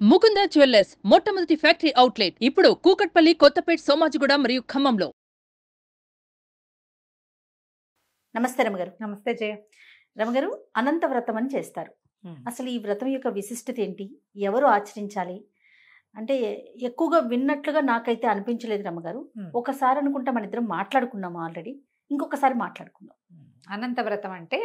Mukunda jewellers మొట్టమొదటి factory outlet ఇప్పుడు కూకట్పల్లి, కొత్తపేట్, సోమాజిగూడ మరియు ఖమ్మంలో. నమస్తే రమగారు. నమస్తే జయ. రమగారు, అనంత వ్రతం అని చేస్తారు. అసలు ఈ వ్రతం యొక్క విశిష్టత ఏంటి? ఎవరు ఆచరించాలి? అంటే ఎక్కువగా విన్నట్లుగా నాకైతే అనిపించలేదు రమగారు. ఒకసారి అనుకుంటా మన ఇద్దరం మాట్లాడుకున్నాము ఆల్రెడీ. ఇంకొకసారి మాట్లాడుకుందాం. అనంత వ్రతం అంటే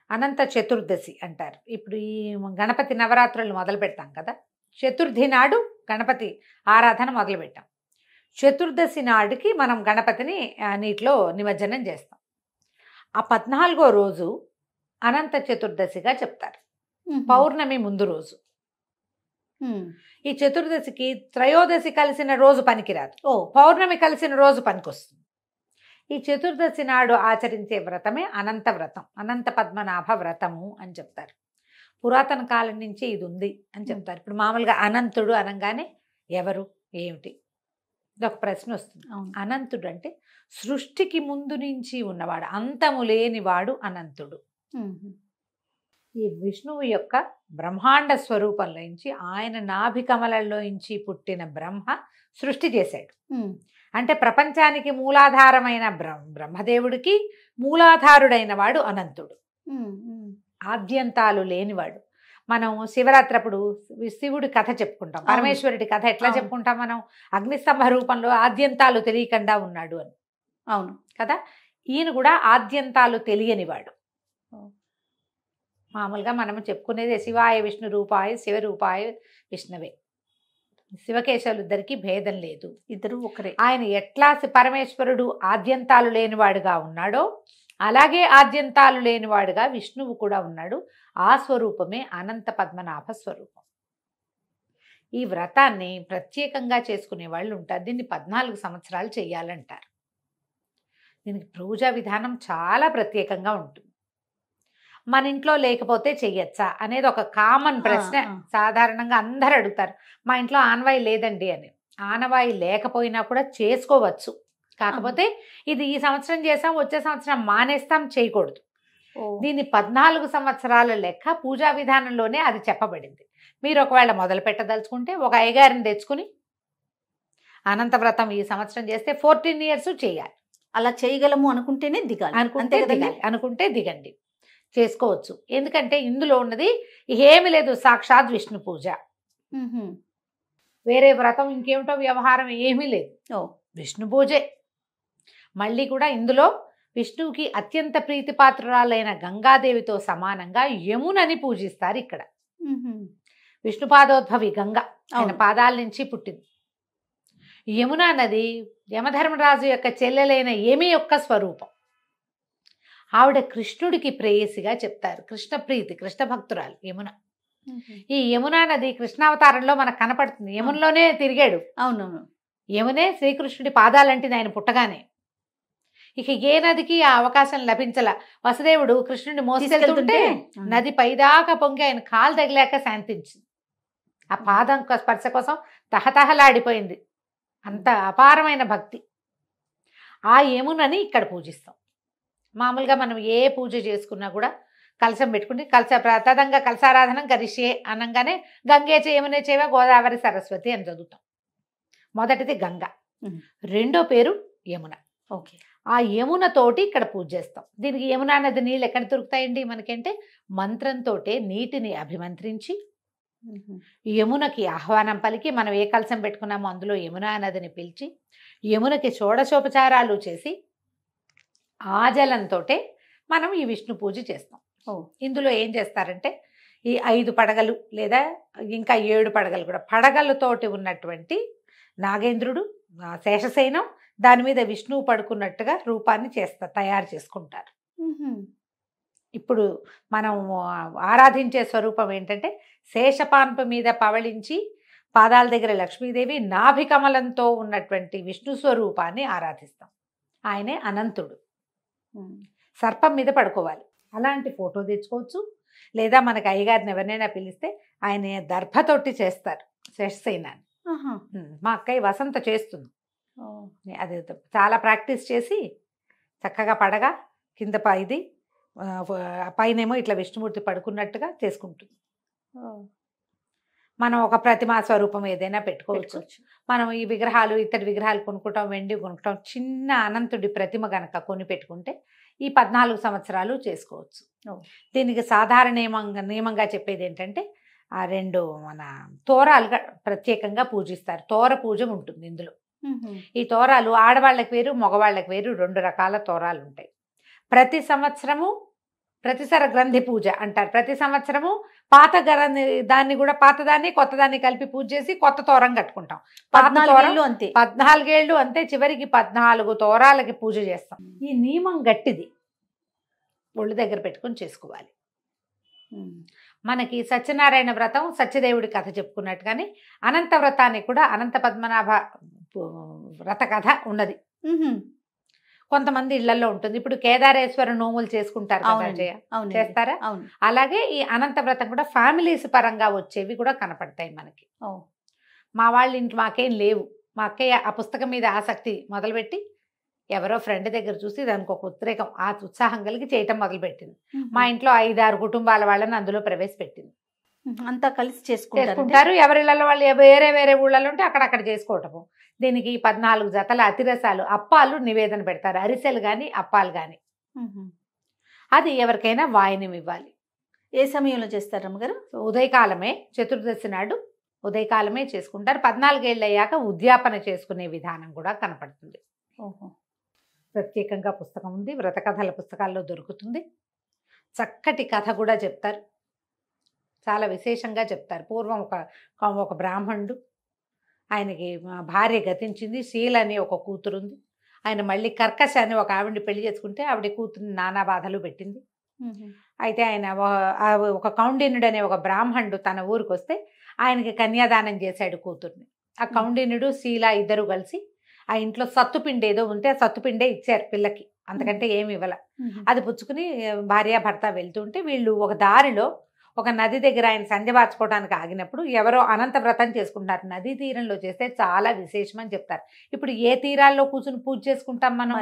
అనంత చతుర్దశి అంటారు. ఇప్పుడు ఈ గణపతి నవరాత్రులు మొదలు పెడతాం కదా. చతుర్థి నాడు గణపతి ఆరాధన మొదలు పెట్టాం. చతుర్దశి నాడుకి మనం గణపతిని నీటిలో నిమజ్జనం చేస్తాం. ఆ 14వ రోజు అనంత చతుర్దశిగా చెప్తారు. పౌర్ణమి ముందు రోజు. ఈ చతుర్దశికి త్రయోదశి కలిసిన రోజు పనికిరాదు. పౌర్ణమి కలిసిన రోజు పనికొస్తుంది. ఈ చతుర్దశి నాడు ఆచరించే వ్రతమే అనంత వ్రతం, అనంత పద్మనాభ వ్రతము అని చెప్తారు. పురాతన కాలం నుంచి ఇది ఉంది అని చెప్తారు. ఇప్పుడు మామూలుగా అనంతుడు అనగానే ఎవరు, ఏమిటి, ఇది ఒక ప్రశ్న వస్తుంది. అనంతుడు అంటే సృష్టికి ముందు నుంచి ఉన్నవాడు, అంతము లేనివాడు అనంతుడు. ఈ విష్ణువు యొక్క బ్రహ్మాండ స్వరూపంలోంచి, ఆయన నాభి కమలంలోంచి పుట్టిన బ్రహ్మ సృష్టి చేశాడు. అంటే ప్రపంచానికి మూలాధారమైన బ్రహ్మదేవుడికి మూలాధారుడైన వాడు అనంతుడు, ఆద్యంతాలు లేనివాడు. మనం శివరాత్రి అప్పుడు శివుడి కథ చెప్పుకుంటాం, పరమేశ్వరుడి కథ ఎట్లా చెప్పుకుంటాం మనం? అగ్నిస్తంభ రూపంలో ఆద్యంతాలు తెలియకుండా ఉన్నాడు అని. అవును కదా. ఈయన కూడా ఆద్యంతాలు తెలియనివాడు. మామూలుగా మనము చెప్పుకునేది శివాయ విష్ణు రూపాయ శివరూపాయ విష్ణవే. శివకేశవులు ఇద్దరికి భేదం లేదు, ఇద్దరు ఒకరే. ఆయన ఎట్లా పరమేశ్వరుడు ఆద్యంతాలు లేనివాడుగా ఉన్నాడో అలాగే ఆద్యంతాలు లేనివాడుగా విష్ణువు కూడా ఉన్నాడు. ఆ స్వరూపమే అనంత పద్మనాభ స్వరూపం. ఈ వ్రతాన్ని ప్రత్యేకంగా చేసుకునే వాళ్ళు ఉంటారు. దీన్ని 14 సంవత్సరాలు చేయాలంటారు. దీనికి పూజా విధానం చాలా ప్రత్యేకంగా ఉంటుంది. మన ఇంట్లో లేకపోతే చెయ్యొచ్చా అనేది ఒక కామన్ ప్రశ్న సాధారణంగా అందరు అడుగుతారు. మా ఇంట్లో ఆనవాయి లేదండి అని. ఆనవాయి లేకపోయినా కూడా చేసుకోవచ్చు. కాకపోతే ఇది ఈ సంవత్సరం చేసాం, వచ్చే సంవత్సరం మానేస్తాం, చేయకూడదు. దీన్ని 14 సంవత్సరాల లెక్క పూజా విధానంలోనే అది చెప్పబడింది. మీరు ఒకవేళ మొదలు పెట్టదలుచుకుంటే ఒక అయ్యగారిని తెచ్చుకుని అనంత వ్రతం ఈ సంవత్సరం చేస్తే 14 years చేయాలి. అలా చేయగలము అనుకుంటేనే దిగాలి. అనుకుంటే దిగండి, చేసుకోవచ్చు. ఎందుకంటే ఇందులో ఉన్నది ఏమి లేదు, సాక్షాత్ విష్ణు పూజ. వేరే వ్రతం ఇంకేమిటో వ్యవహారం ఏమీ లేదు, విష్ణు పూజే. మళ్ళీ కూడా ఇందులో విష్ణువుకి అత్యంత ప్రీతిపాత్రురాలైన గంగాదేవితో సమానంగా యమునని పూజిస్తారు. ఇక్కడ విష్ణుపాదోద్భవి గంగ, ఆయన పాదాల నుంచి పుట్టింది. యమునా నది యమధర్మరాజు యొక్క చెల్లెలైన యమి యొక్క స్వరూపం. ఆవిడ కృష్ణుడికి ప్రేయసిగా చెప్తారు. కృష్ణ ప్రీతి, కృష్ణ భక్తురాలు యమున. ఈ యమునా నది కృష్ణావతారంలో మనకు కనపడుతుంది. యమునలోనే తిరిగాడు. అవునవును. యమునే శ్రీకృష్ణుడి పాదాలంటిది ఆయన పుట్టగానే. ఇక ఏ నదికి ఆ అవకాశం లభించల. వసుదేవుడు కృష్ణుడిని మోసుకెళ్తుంటే నది పైదాకా పొంగి ఆయన కాలు తగిలాక శాంతించింది. ఆ పాదం స్పర్శ కోసం తహతహలాడిపోయింది. అంత అపారమైన భక్తి. ఆ యమునని ఇక్కడ పూజిస్తాం. మామూలుగా మనం ఏ పూజ చేసుకున్నా కూడా కలశం పెట్టుకుని తదంగా కలశారాధనం కరిష్యే అనగానే గంగే యమునే చేవ గోదావరి సరస్వతి అని చదువుతాం. మొదటిది గంగ, రెండో పేరు యమున. ఓకే. ఆ యమునతోటి ఇక్కడ పూజ చేస్తాం. దీనికి యమునా నది నీళ్ళు ఎక్కడ దొరుకుతాయండి మనకంటే? మంత్రంతో నీటిని అభిమంత్రించి యమునకి ఆహ్వానం పలికి, మనం ఏ కలశం పెట్టుకున్నామో అందులో యమునా నదిని పిలిచి యమునకి షోడశోపచారాలు చేసి ఆ జలంతో మనం ఈ విష్ణు పూజ చేస్తాం. ఇందులో ఏం చేస్తారంటే ఈ 5 పడగలు లేదా ఇంకా 7 పడగలు కూడా, పడగలతోటి ఉన్నటువంటి నాగేంద్రుడు, శేషశయనం, దాని మీద విష్ణువు పడుకున్నట్టుగా రూపాన్ని తయారు చేసుకుంటారు. ఇప్పుడు మనం ఆరాధించే స్వరూపం ఏంటంటే శేషపాన్పు మీద పవళించి పాదాల దగ్గర లక్ష్మీదేవి, నాభి కమలంతో ఉన్నటువంటి విష్ణు స్వరూపాన్ని ఆరాధిస్తాం. ఆయనే అనంతుడు. సర్పం మీద పడుకోవాలి. అలాంటి ఫోటో తెచ్చుకోవచ్చు. లేదా మనకి అయ్యగారిని ఎవరినైనా పిలిస్తే ఆయన దర్భతోటి చేస్తారు శేషశయనాన్ని. మా అక్కయ్య వసంత చేస్తుంది. అది చాలా ప్రాక్టీస్ చేసి చక్కగా పడగా కింద ఇది పైనేమో ఇట్లా విష్ణుమూర్తి పడుకున్నట్టుగా చేసుకుంటుంది. మనం ఒక ప్రతిమా స్వరూపం ఏదైనా పెట్టుకోవచ్చు. మనం ఈ విగ్రహాలు ఇత్తడి విగ్రహాలు కొనుక్కుంటాం, వెండి కొనుక్కుంటాం. చిన్న అనంతుడి ప్రతిమ గనక కొని పెట్టుకుంటే ఈ 14 సంవత్సరాలు చేసుకోవచ్చు. దీనికి సాధారణ నియమంగా చెప్పేది ఏంటంటే ఆ 2 మన తోరాలుగా ప్రత్యేకంగా పూజిస్తారు. తోర పూజ ఉంటుంది ఇందులో. ఈ తోరాలు ఆడవాళ్ళకి వేరు, మగవాళ్ళకి వేరు 2 రకాల తోరాలు ఉంటాయి. ప్రతి సంవత్సరము ప్రతిసర గ్రంథి పూజ అంటారు. ప్రతి సంవత్సరము పాత దాన్ని కూడా పాతదాన్ని కొత్తదాన్ని కలిపి పూజ చేసి కొత్త తోరం కట్టుకుంటాం. 14 అంతే. 14 ఏళ్ళు అంతే. చివరికి 14 తోరాలకి పూజ చేస్తాం. ఈ నియమం గట్టిది. ఒళ్ళు దగ్గర పెట్టుకొని చేసుకోవాలి. మనకి సత్యనారాయణ వ్రతం సత్యదేవుడి కథ చెప్పుకున్నట్టుగానే అనంత వ్రతానికి కూడా అనంత పద్మనాభ వ్రత కథ ఉన్నది. కొంతమంది ఇళ్లలో ఉంటుంది. ఇప్పుడు కేదారేశ్వర నోములు చేసుకుంటారు కదా జయ, చేస్తారా? అలాగే ఈ అనంత వ్రతం కూడా ఫ్యామిలీస్ పరంగా వచ్చేవి కూడా కనపడతాయి మనకి. మా వాళ్ళ ఇంట్లో మాకేం లేవు. మా అక్కయ్య ఆ పుస్తకం మీద ఆసక్తి మొదలుపెట్టి ఎవరో ఫ్రెండ్ దగ్గర చూసి దానికి ఒక ఉద్రేకం, ఆ ఉత్సాహం కలిగి చేయటం మొదలుపెట్టింది. మా ఇంట్లో 5-6 కుటుంబాల వాళ్ళని అందులో ప్రవేశపెట్టింది. అంతా కలిసి చేసుకుంటారు. ఎవరిళ్ళలో వాళ్ళు వేరే వేరే ఊళ్ళలో ఉంటే అక్కడక్కడ చేసుకోవటము. దీనికి 14 జతల అతిరసాలు, అప్పాలు నివేదన పెడతారు. అరిసెలు కానీ అప్పాలు కానీ. అది ఎవరికైనా వాయినం ఇవ్వాలి. ఏ సమయంలో చేస్తారు అమ్మగారు? ఉదయకాలమే, చతుర్దశి నాడు ఉదయకాలమే చేసుకుంటారు. 14 ఏళ్ళు అయ్యాక ఉద్యాపన చేసుకునే విధానం కూడా కనపడుతుంది. ప్రత్యేకంగా పుస్తకం ఉంది. వ్రత కథల పుస్తకాల్లో దొరుకుతుంది. చక్కటి కథ కూడా చెప్తారు. చాలా విశేషంగా చెప్తారు. పూర్వం ఒక బ్రాహ్మణుడు, ఆయనకి భార్య గతించింది. శీల అని ఒక కూతురుంది. ఆయన మళ్ళీ కర్కశ అని ఒక ఆవిడ్ని పెళ్లి చేసుకుంటే ఆవిడ కూతురుని నానా బాధలు పెట్టింది. అయితే ఆయన ఒక కౌండిన్యుడు అనే ఒక బ్రాహ్మణుడు తన ఊరికి వస్తే ఆయనకి కన్యాదానం చేశాడు కూతుర్ని. ఆ కౌండిన్యుడు శీల ఇద్దరు కలిసి ఆ ఇంట్లో సత్తుపిండి ఏదో ఉంటే ఆ సత్తుపిండే ఇచ్చారు పిల్లకి. అంతకంటే ఏమి ఇవ్వాల. అది పుచ్చుకుని భార్యాభర్త వెళ్తుంటే వీళ్ళు ఒక దారిలో ఒక నది దగ్గర ఆయన సంధ్య వార్చుకోవడానికి ఆగినప్పుడు ఎవరో అనంత వ్రతం చేసుకుంటారు. నదీ తీరంలో చేస్తే చాలా విశేషం అని చెప్తారు. ఇప్పుడు ఏ తీరాల్లో కూర్చుని పూజ చేసుకుంటాం మనం?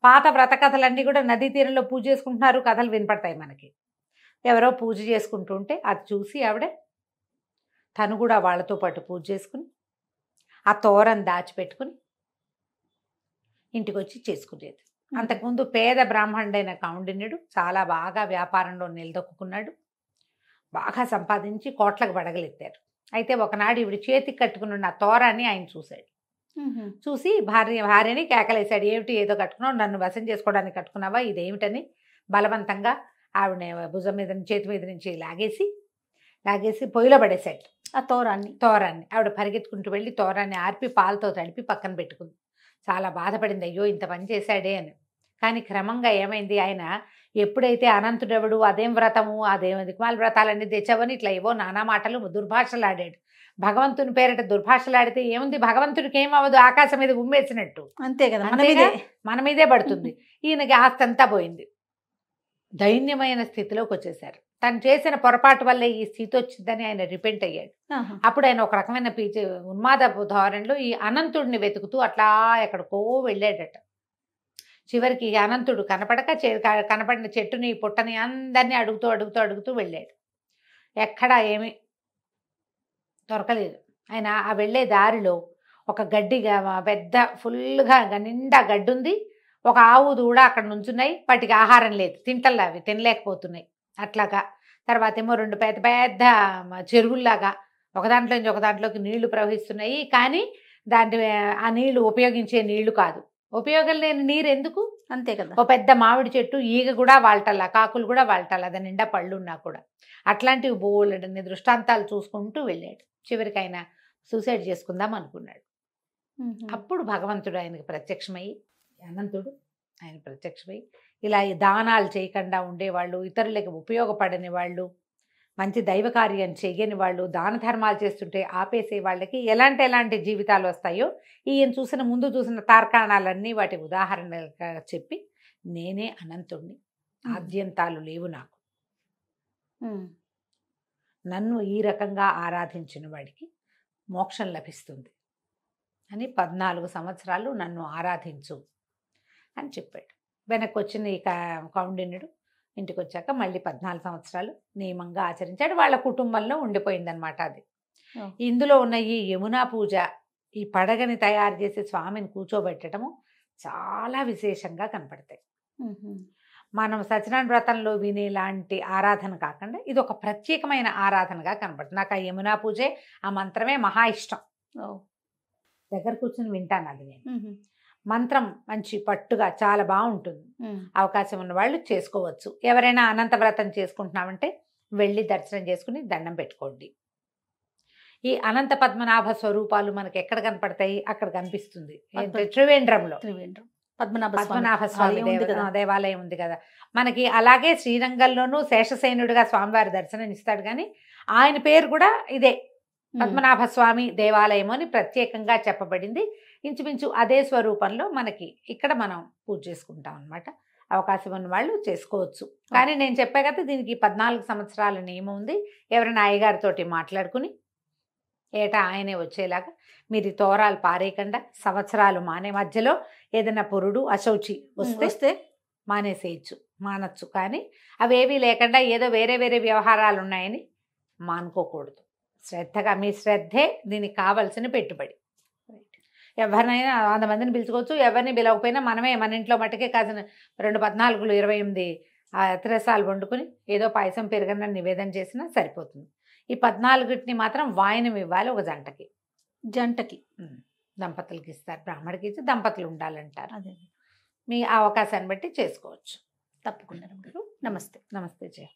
పాత వ్రత కథలన్నీ కూడా నదీ తీరంలో పూజ చేసుకుంటున్నారు, కథలు వినపడతాయి మనకి. ఎవరో పూజ చేసుకుంటూ ఉంటే అది చూసి ఆవిడ తను కూడా వాళ్ళతో పాటు పూజ చేసుకుని ఆ తోరను దాచిపెట్టుకుని ఇంటికి వచ్చి చేసుకునేది. అంతకుముందు పేద బ్రాహ్మణుడైన కౌండిన్యుడు చాలా బాగా వ్యాపారంలో నిలదొక్కున్నాడు. బాగా సంపాదించి కోట్లకు బడగలెత్తారు. అయితే ఒకనాడు ఈవిడ చేతికి కట్టుకుని ఉన్న తోరాన్ని ఆయన చూశాడు. చూసి భార్యని కేకలేశాడు. ఏమిటి ఏదో కట్టుకున్నావు, నన్ను వశం చేసుకోవడానికి కట్టుకున్నావా, ఇదేమిటని బలవంతంగా ఆవిడ భుజం మీద చేతి మీద నుంచి లాగేసి పొయ్యిలో పడేశాడు ఆ తోరాన్ని. ఆవిడ పరిగెత్తుకుంటూ వెళ్ళి తోరాన్ని ఆర్పి పాలతో తడిపి పక్కన పెట్టుకుంది. చాలా బాధపడింది, అయ్యో ఇంత పని చేశాడే అని. కానీ క్రమంగా ఏమైంది, ఆయన ఎప్పుడైతే అనంతుడెవడు, అదేం వ్రతము, అదేం దిక్మాల వ్రతాలన్నీ తెచ్చావని ఇట్లా ఏవో నానా మాటలు దుర్భాషలాడాడు. భగవంతుని పేరిట దుర్భాషలాడితే ఏముంది, భగవంతుడికి ఏమవ్వదు, ఆకాశం మీద ఉమ్మేసినట్టు. అంతే కదా, మన మీదే పడుతుంది. ఈయనకి ఆస్తి అంతా పోయింది. దైన్యమైన స్థితిలోకి వచ్చేసారు. తను చేసిన పొరపాటు వల్లే ఈ స్థితి వచ్చిందని ఆయన రిపెంట్ అయ్యాడు. అప్పుడు ఆయన ఒక రకమైన ఉన్మాద ధోరణిలో ఈ అనంతుడిని వెతుకుతూ అట్లా ఎక్కడికో వెళ్ళాడట. చివరికి అనంతుడు కనపడిన చెట్టుని పుట్టని అందరినీ అడుగుతూ వెళ్ళాడు. ఎక్కడా ఏమీ దొరకలేదు. ఆయన ఆ వెళ్ళే దారిలో ఒక గడ్డిగా పెద్ద ఫుల్గా నిండా గడ్డి ఉంది. ఒక ఆవు దూడ అక్కడ నుంచున్నాయి. వాటికి ఆహారం లేదు, తింటల్లా అవి తినలేకపోతున్నాయి. అట్లాగా తర్వాత ఏమో 2 పెద్ద పెద్ద చెరువుల్లాగా ఒకదాంట్లోంచి ఒకదాంట్లోకి నీళ్లు ప్రవహిస్తున్నాయి. కానీ ఆ నీళ్లు ఉపయోగించే నీళ్లు కాదు. ఉపయోగం లేని నీరు ఎందుకు? అంతే కదా. ఓ పెద్ద మామిడి చెట్టు, ఈగ కూడా వాళ్టల్లా, కాకులు కూడా వాళ్టల్లా, అది నిండా పళ్ళున్నా కూడా. అట్లాంటివి బోలెడన్ని దృష్టాంతాలు చూసుకుంటూ వెళ్ళాడు. చివరికి ఆయన సూసైడ్ చేసుకుందాం అనుకున్నాడు. అప్పుడు భగవంతుడు ఆయనకు ప్రత్యక్షమయ్యి, అనంతుడు ఆయన ప్రత్యక్షమై ఇలా దానాలు చేయకుండా ఉండేవాళ్ళు, ఇతరులకి ఉపయోగపడని వాళ్ళు, మంచి దైవ కార్యం చేయని వాళ్ళు, దాన ధర్మాలు చేస్తుంటే ఆపేసే వాళ్ళకి ఎలాంటి జీవితాలు వస్తాయో ఈయన ముందు చూసిన తార్కాణాలన్నీ వాటి ఉదాహరణలుగా చెప్పి, నేనే అనంతుణ్ణి, ఆద్యంతాలు లేవు నాకు, నన్ను ఈ రకంగా ఆరాధించిన వాడికి మోక్షం లభిస్తుంది అని 14 సంవత్సరాలు నన్ను ఆరాధించు అని చెప్పాడు. వెనక్కి వచ్చిన ఈ కౌండిన్యుడు ఇంటికి వచ్చాక మళ్ళీ 14 సంవత్సరాలు నియమంగా ఆచరించాడు. వాళ్ళ కుటుంబంలో ఉండిపోయిందనమాట అది. ఓ. ఇందులో ఉన్న ఈ యమునా పూజ, ఈ పడగని తయారు చేసి స్వామిని కూర్చోబెట్టడము చాలా విశేషంగా కనపడతాయి. మనం సత్యనారాయణ వ్రతంలో వినేలాంటి ఆరాధన కాకుండా ఇది ఒక ప్రత్యేకమైన ఆరాధనగా కనపడుతుంది. నాకు ఆ యమునా పూజే, ఆ మంత్రమే మహా ఇష్టం. దగ్గర కూర్చొని వింటాను అది నేను. మంత్రం మంచి పట్టుగా చాలా బాగుంటుంది. అవకాశం ఉన్న వాళ్ళు చేసుకోవచ్చు. ఎవరైనా అనంత వ్రతం చేసుకుంటున్నామంటే వెళ్ళి దర్శనం చేసుకుని దండం పెట్టుకోండి. ఈ అనంత పద్మనాభ స్వరూపాలు మనకి ఎక్కడ కనపడతాయి? అక్కడ కనిపిస్తుంది. త్రివేంద్రంలో పద్మనాభ స్వామి దేవాలయం ఉంది కదా మనకి. అలాగే శ్రీరంగంలోనూ శేషసేనుడిగా స్వామివారి దర్శనం ఇస్తాడు, కానీ ఆయన పేరు కూడా ఇదే పద్మనాభ స్వామి దేవాలయం అని ప్రత్యేకంగా చెప్పబడింది. ఇంచుమించు అదే స్వరూపంలో మనకి ఇక్కడ మనం పూజ చేసుకుంటాం అన్నమాట. అవకాశం ఉన్న వాళ్ళు చేసుకోవచ్చు. కానీ నేను చెప్పా కదా, దీనికి 14 సంవత్సరాల నియమం ఉంది. ఎవరైనా అయ్యగారితోటి మాట్లాడుకుని ఏటా ఆయనే వచ్చేలాగా మీరు తోరాలు పారేయకుండా సంవత్సరాలు మానే మధ్యలో ఏదైనా పురుడు అశౌచి వస్తే మానేసేయచ్చు, మానచ్చు. కానీ అవేవీ లేకుండా ఏదో వేరే వేరే వ్యవహారాలు ఉన్నాయని మానుకోకూడదు. శ్రద్ధగా, మీ శ్రద్ధే దీనికి కావలసిన పెట్టుబడి. ఎవరినైనా 100 మందిని పిలుచుకోవచ్చు, ఎవరిని పిలవకపోయినా మనమే మన ఇంట్లో మట్టుకే కాసిన 2 14 28 అతిరసాలు వండుకుని ఏదో పాయసం పెరుగన్న నివేదన చేసినా సరిపోతుంది. ఈ 14టిని మాత్రం వాయనం ఇవ్వాలి ఒక జంటకి. దంపతులకి ఇస్తారు, బ్రాహ్మడికి ఇచ్చి దంపతులు ఉండాలంటారు. అదే మీ అవకాశాన్ని బట్టి చేసుకోవచ్చు. తప్పకుండా. నమస్తే. నమస్తే జయ.